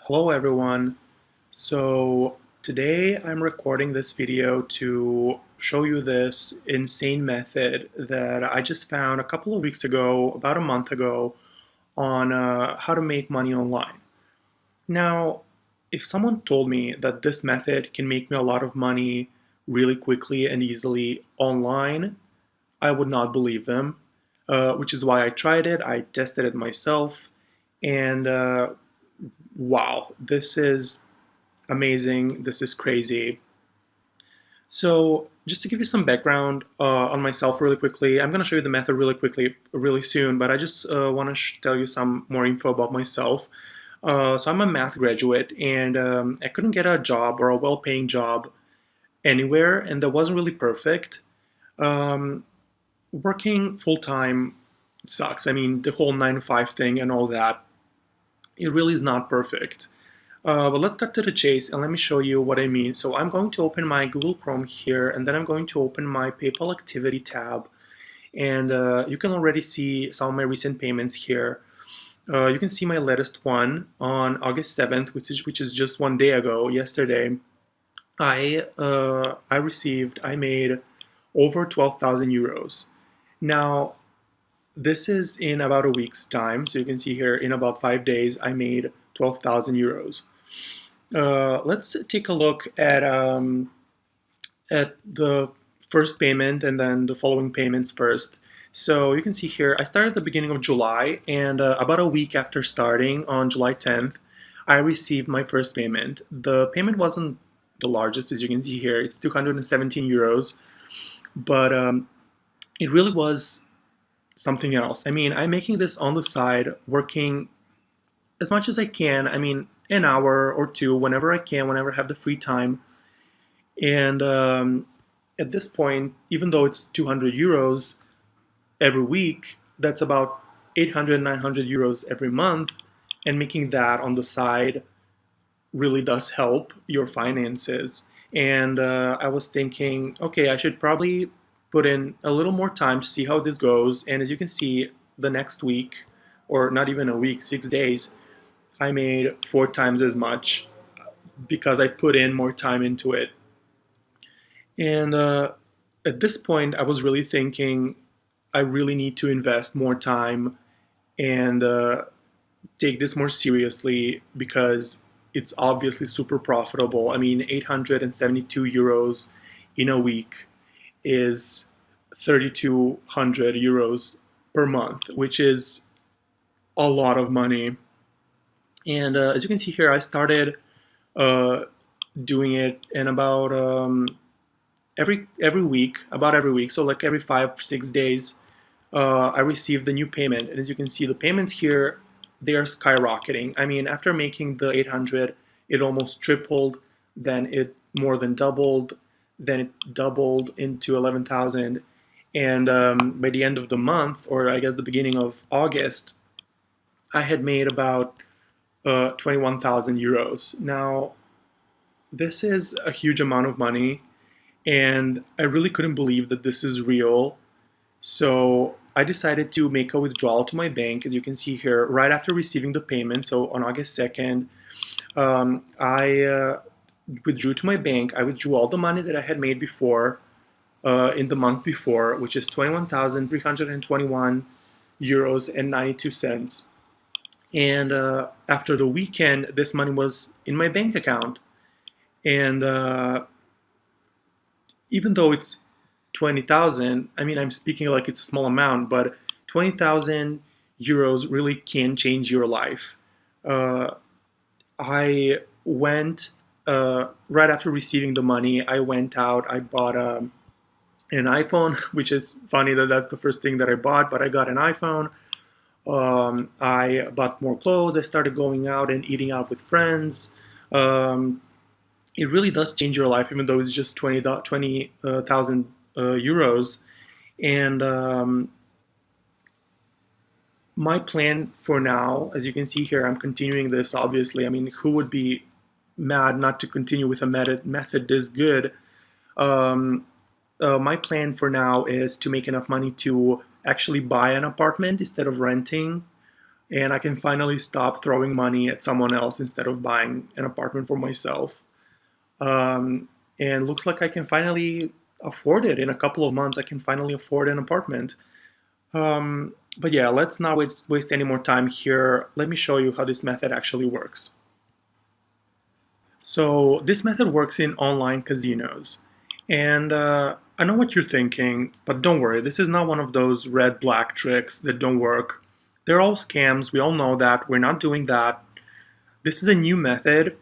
Hello everyone. So today I'm recording this video to show you this insane method that I just found a couple of weeks ago, about a month ago, on how to make money online. Now, if someone told me that this method can make me a lot of money really quickly and easily online, I would not believe them, which is why I tried it. I tested it myself, and wow, this is amazing. This is crazy. So, just to give you some background on myself really quickly, I'm going to show you the method really quickly, really soon, but I just want to tell you some more info about myself. So, I'm a math graduate and I couldn't get a job or a well paying job anywhere, and that wasn't really perfect. Um, Working full time sucks. I mean, the whole 9 to 5 thing and all that, it really is not perfect. But let's cut to the chase and let me show you what I mean. So I'm going to open my Google Chrome here, and then I'm going to open my PayPal activity tab. And you can already see some of my recent payments here. You can see my latest one on August 7th, which is just one day ago, yesterday. I made over 12,000 euros. Now, this is in about a week's time. So you can see here in about 5 days, I made 12,000 euros. Let's take a look at the first payment and then the following payments first. So you can see here, I started at the beginning of July, and about a week after starting on July 10th, I received my first payment. The payment wasn't the largest, as you can see here. It's 217 euros, but it really was something else. I mean, I'm making this on the side, working as much as I can. I mean, an hour or two, whenever I can, whenever I have the free time. And at this point, even though it's 200 euros every week, that's about 800, 900 euros every month. And making that on the side really does help your finances. And I was thinking, okay, I should probably put in a little more time to see how this goes. And as you can see, the next week, or not even a week, 6 days, I made 4 times as much because I put in more time into it. And at this point, I was really thinking I really need to invest more time and take this more seriously because it's obviously super profitable. I mean, 872 euros in a week is 3,200 euros per month, which is a lot of money. And as you can see here, I started uh, doing it in about every week, about every week. So like every 5 6 days, I received the new payment. And as you can see, the payments here, they are skyrocketing. I mean, after making the 800, it almost tripled, then it more than doubled, then it doubled into 11,000. And by the end of the month, or I guess the beginning of August, I had made about 21,000 euros. Now, this is a huge amount of money, and I really couldn't believe that this is real. So I decided to make a withdrawal to my bank, as you can see here, right after receiving the payment. So on August 2nd, I withdrew to my bank. I withdrew all the money that I had made before, in the month before, which is 21,321 euros and 92 cents. And after the weekend, this money was in my bank account. And even though it's 20,000, I mean, I'm speaking like it's a small amount, but 20,000 euros really can change your life. Uh, I went, right after receiving the money, I went out, I bought an iPhone, which is funny that that's the first thing that I bought, but I got an iPhone. I bought more clothes, I started going out and eating out with friends. Um, it really does change your life, even though it's just 20,000 euros. And my plan for now, as you can see here, I'm continuing this obviously. I mean, who would be mad not to continue with a method this good? Um, my plan for now is to make enough money to actually buy an apartment instead of renting. and I can finally stop throwing money at someone else instead of buying an apartment for myself. Um, and looks like I can finally afford it. In a couple of months, I can finally afford an apartment. But yeah, let's not waste any more time here. Let me show you how this method actually works. So this method works in online casinos. And I know what you're thinking, but don't worry, this is not one of those red-black tricks that don't work. They're all scams. We all know that. We're not doing that. This is a new method.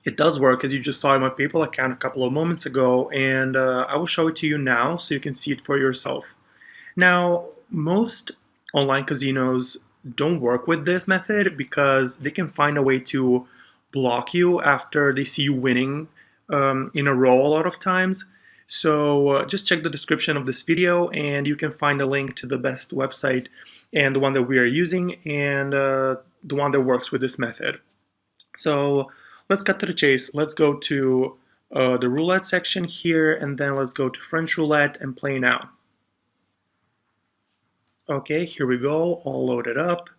It does work, as you just saw in my PayPal account a couple of moments ago, and I will show it to you now so you can see it for yourself. Now, most online casinos don't work with this method because they can find a way to block you after they see you winning in a row a lot of times. So just check the description of this video and you can find a link to the best website and the one that we are using and the one that works with this method. So let's cut to the chase. Let's go to the roulette section here and then let's go to French roulette and play now. Okay, here we go, all loaded up.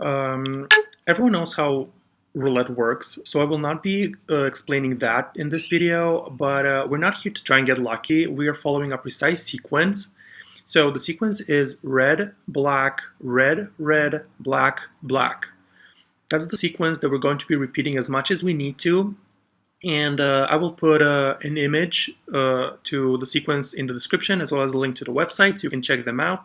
Everyone knows how roulette works, so I will not be explaining that in this video, but we're not here to try and get lucky. We are following a precise sequence. So the sequence is red, black, red, red, black, black. That's the sequence that we're going to be repeating as much as we need to. And I will put an image to the sequence in the description as well as a link to the website so you can check them out.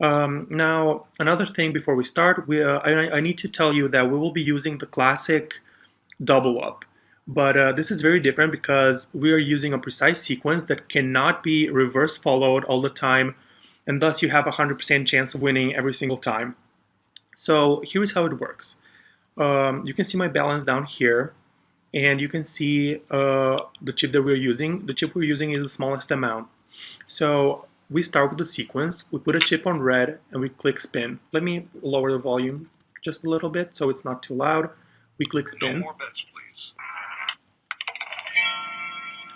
Now, another thing before we start, I need to tell you that we will be using the classic double up. But this is very different because we are using a precise sequence that cannot be reverse followed all the time, and thus you have a 100% chance of winning every single time. So here's how it works. You can see my balance down here, and you can see the chip that we're using. The chip we're using is the smallest amount. So we start with the sequence, we put a chip on red, and we click spin. Let me lower the volume just a little bit so it's not too loud. We click spin. No more bets, please.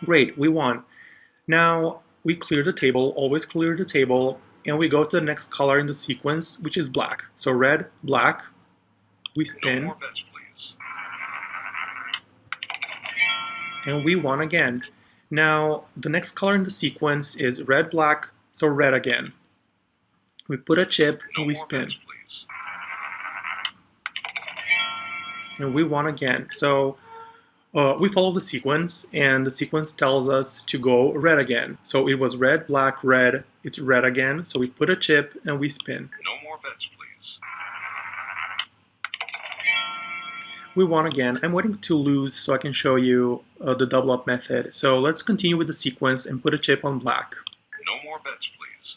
Great, we won. Now we clear the table, always clear the table, and we go to the next color in the sequence, which is black. So red, black, we spin. No more bets, please. And we won again. Now the next color in the sequence is red, black, so red again. We put a chip and we spin. Bets, please. And we won again. So we follow the sequence, and the sequence tells us to go red again. So it was red, black, red. It's red again. So we put a chip and we spin. No more bets, please. We won again. I'm waiting to lose so I can show you the double up method. So let's continue with the sequence and put a chip on black. No more bets, please.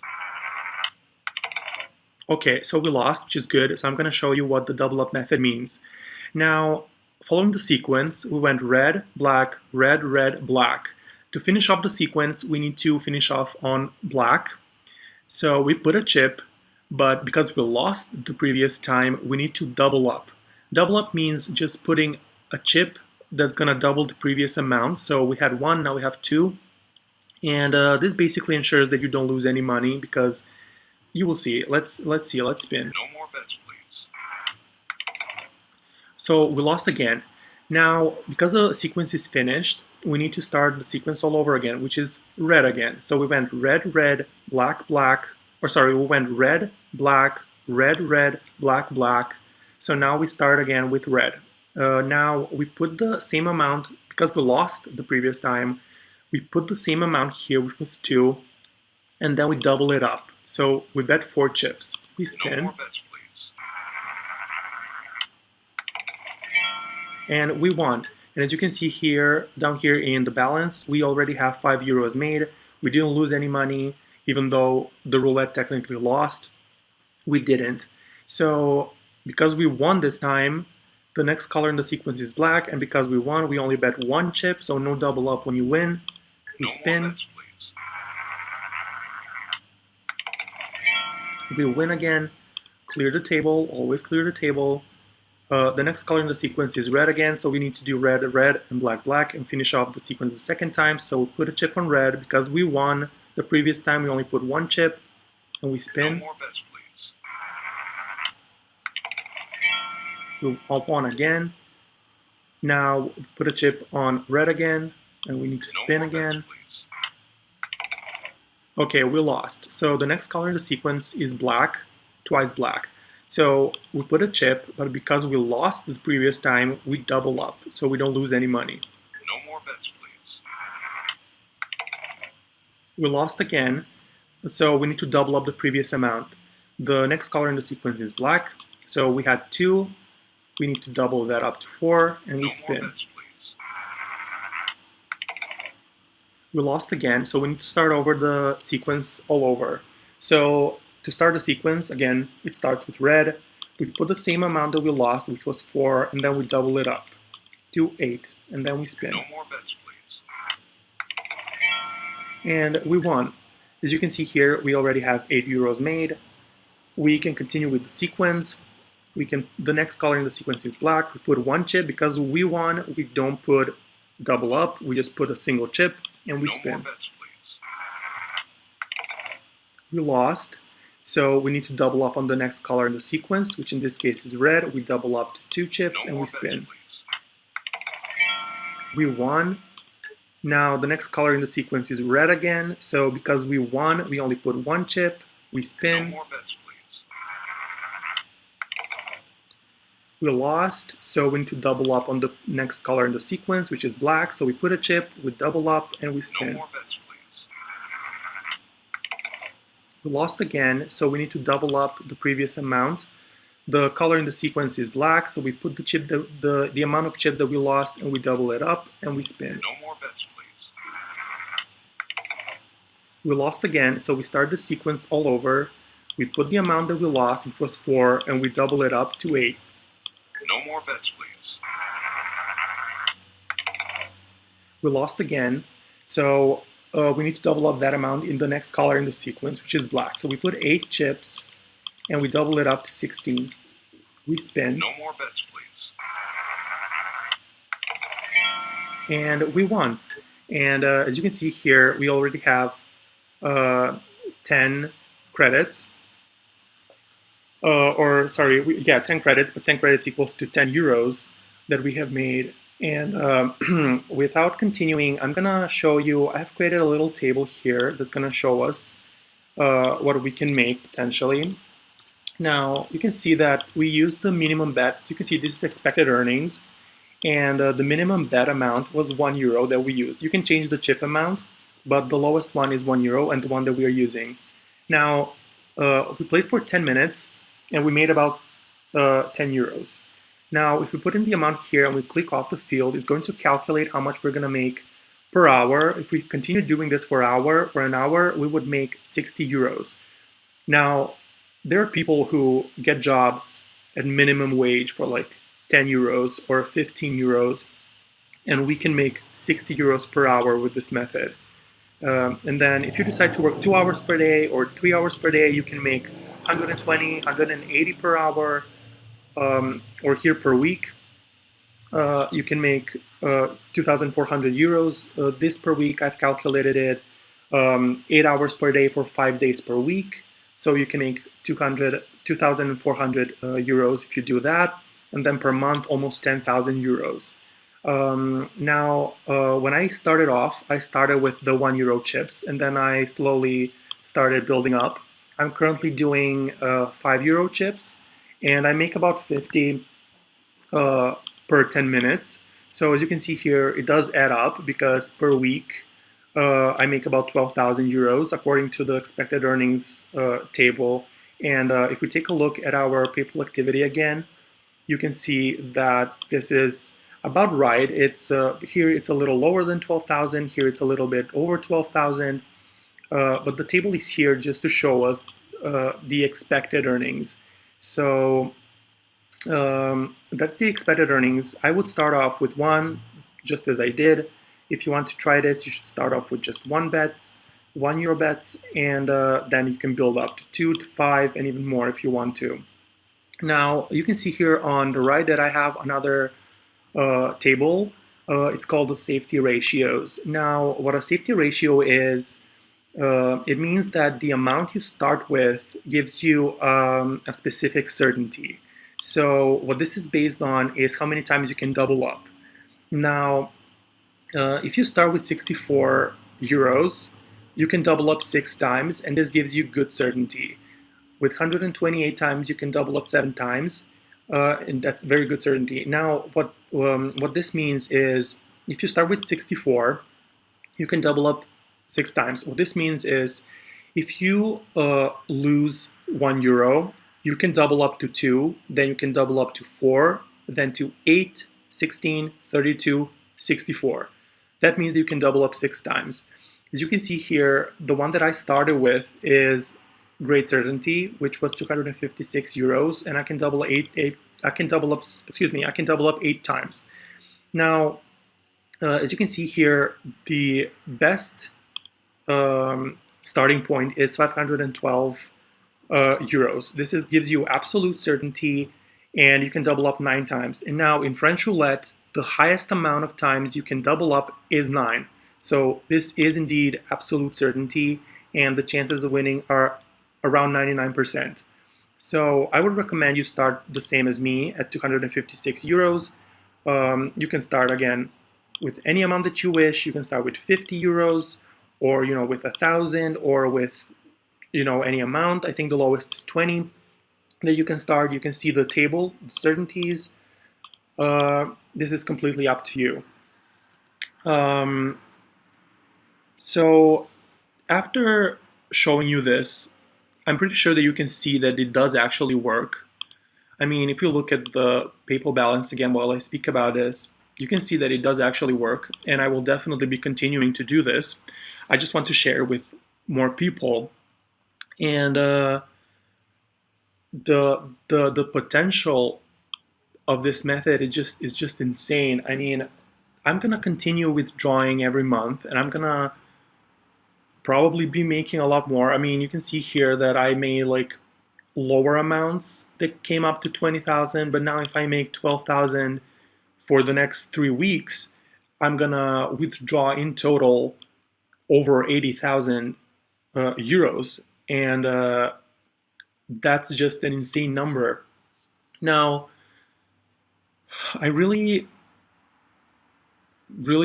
Okay, so we lost, which is good. So I'm going to show you what the double up method means. Now, following the sequence, we went red, black, red, red, black. To finish off the sequence, we need to finish off on black. So we put a chip, but because we lost the previous time, we need to double up. Double up means just putting a chip that's going to double the previous amount. So we had one, now we have two. And this basically ensures that you don't lose any money because you will see. Let's see. Let's spin. No more bets, please. So we lost again. Now, because the sequence is finished, we need to start the sequence all over again, which is red again. So we went red, red, black, black. Or sorry, we went red, black, red, red, black, black. So now we start again with red. Now we put the same amount, because we lost the previous time, we put the same amount here, which was 2, and then we double it up. So we bet 4 chips. We spin. No more bets, please. And we won. And as you can see here, down here in the balance, we already have 5 euros made. We didn't lose any money, even though the roulette technically lost. We didn't. So because we won this time, the next color in the sequence is black, and because we won, we only bet 1 chip, so no double up when you win. We spin. No more bets, please. We win again. Clear the table, always clear the table. The next color in the sequence is red again, so we need to do red, red, and black, black, and finish off the sequence the second time. So we put a chip on red. Because we won the previous time, we only put 1 chip, and we spin. No more bets, please. We'll up one again. Now put a chip on red again, and we need to No spin more bets, again. please. Okay, we lost. So the next color in the sequence is black, twice black. So we put a chip, but because we lost the previous time, we double up, so we don't lose any money. No more bets, please. We lost again, so we need to double up the previous amount. The next color in the sequence is black, so we had 2, we need to double that up to 4, and No we more spin. bets, please. We lost again, so we need to start over the sequence all over. So to start the sequence, again, it starts with red. We put the same amount that we lost, which was 4, and then we double it up to 8, and then we spin. No more bets, please. And we won. As you can see here, we already have 8 euros made. We can continue with the sequence. The next color in the sequence is black. We put 1 chip. Because we won, we don't put double up. We just put a single chip, and we No more spin. bets, please. We lost, so we need to double up on the next color in the sequence, which in this case is red. We double up to 2 chips, No and more we bets, spin. please. We won. Now the next color in the sequence is red again, so because we won, we only put 1 chip. We No spin. more bets, please. We lost, so we need to double up on the next color in the sequence, which is black. So we put a chip, we double up, and we No spin. more bets, please. We lost again, so we need to double up the previous amount. The color in the sequence is black, so we put the chip, the amount of chips that we lost, and we double it up, and we spin. No more bets, please. We lost again, so we start the sequence all over. We put the amount that we lost, which was 4, and we double it up to 8. No more bets, please. We lost again, so we need to double up that amount in the next color in the sequence, which is black. So we put 8 chips, and we double it up to 16. We spin, No more bets, please. and we won. And as you can see here, we already have 10 credits. 10 credits, but 10 credits equals to 10 euros that we have made. And without continuing, I'm gonna show you, I've created a little table here that's gonna show us what we can make potentially. Now, you can see that we used the minimum bet. You can see this is expected earnings, and the minimum bet amount was 1 euro that we used. You can change the chip amount, but the lowest one is 1 euro and the one that we are using. Now, we played for 10 minutes, and we made about 10 euros. Now, if we put in the amount here and we click off the field, it's going to calculate how much we're going to make per hour. If we continue doing this for an hour, we would make 60 euros. Now, there are people who get jobs at minimum wage for like 10 euros or 15 euros, and we can make 60 euros per hour with this method. And then if you decide to work 2 hours per day or 3 hours per day, you can make 120, 180 per hour, or here per week. You can make 2,400 euros. This per week, I've calculated it 8 hours per day for 5 days per week. So you can make 2,400 euros if you do that. And then per month, almost 10,000 euros. Now, when I started off, I started with the 1 euro chips, and then I slowly started building up. I'm currently doing 5 euro chips, and I make about 50 per 10 minutes. So as you can see here, it does add up because per week I make about 12,000 euros according to the expected earnings table. And if we take a look at our PayPal activity again, you can see that this is about right. It's here it's a little lower than 12,000. Here it's a little bit over 12,000. But the table is here just to show us the expected earnings. So that's the expected earnings. I would start off with 1, just as I did. If you want to try this, you should start off with just 1 euro bets, and then you can build up to 2 to 5 and even more if you want to. Now, you can see here on the right that I have another table. It's called the safety ratios. Now, what a safety ratio is, it means that the amount you start with gives you a specific certainty. So what this is based on is how many times you can double up. Now, if you start with 64 euros, you can double up 6 times, and this gives you good certainty. With 128 times, you can double up 7 times, and that's very good certainty. Now, what this means is if you start with 64, you can double up 6 times. What this means is if you lose €1, you can double up to 2, then you can double up to 4, then to 8, 16, 32, 64. That means that you can double up 6 times. As you can see here, the one that I started with is great certainty, which was €256, and I can double I can double up, excuse me, I can double up 8 times. Now, as you can see here, the best starting point is 512 euros. Gives you absolute certainty, and you can double up 9 times. And now in French roulette, the highest amount of times you can double up is 9. So this is indeed absolute certainty, and the chances of winning are around 99%. So I would recommend you start the same as me at 256 euros. You can start again with any amount that you wish. You can start with 50 euros, or with 1,000, or with any amount. I think the lowest is 20 that you can start. You can see the table, the certainties. This is completely up to you. So after showing you this, I'm pretty sure that you can see that it does actually work. I mean, if you look at the PayPal balance again while I speak about this, you can see that it does actually work, and I will definitely be continuing to do this. I just want to share with more people, and the potential of this method is just insane. I mean, I'm gonna continue withdrawing every month, and I'm gonna probably be making a lot more. I mean, you can see here that I made like lower amounts that came up to 20,000, but now if I make 12,000 for the next 3 weeks, I'm gonna withdraw in total over 80,000 euros, and that's just an insane number. Now, I really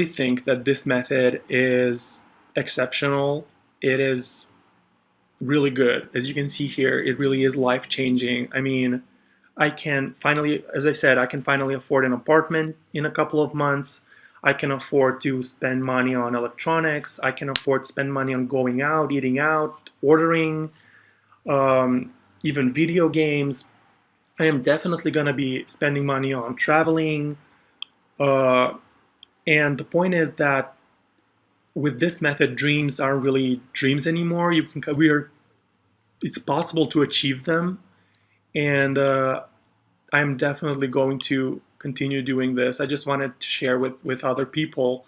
think that this method is exceptional. It is really good. As you can see here, it really is life-changing. I mean, I can finally, as I said, I can finally afford an apartment in a couple of months. I can afford to spend money on electronics. I can afford to spend money on going out, eating out, ordering, even video games. I am definitely going to be spending money on traveling. And the point is that with this method, dreams aren't really dreams anymore. It's possible to achieve them, and I'm definitely going to continue doing this. I just wanted to share with other people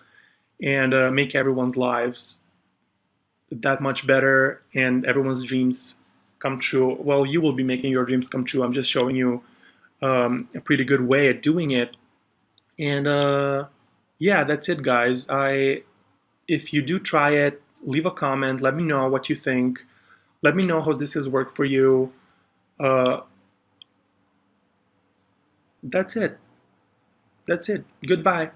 and make everyone's lives that much better and everyone's dreams come true. Well, you will be making your dreams come true. I'm just showing you a pretty good way at doing it. And yeah, that's it, guys. If you do try it, leave a comment. Let me know what you think. Let me know how this has worked for you. Uh, that's it. That's it. Goodbye.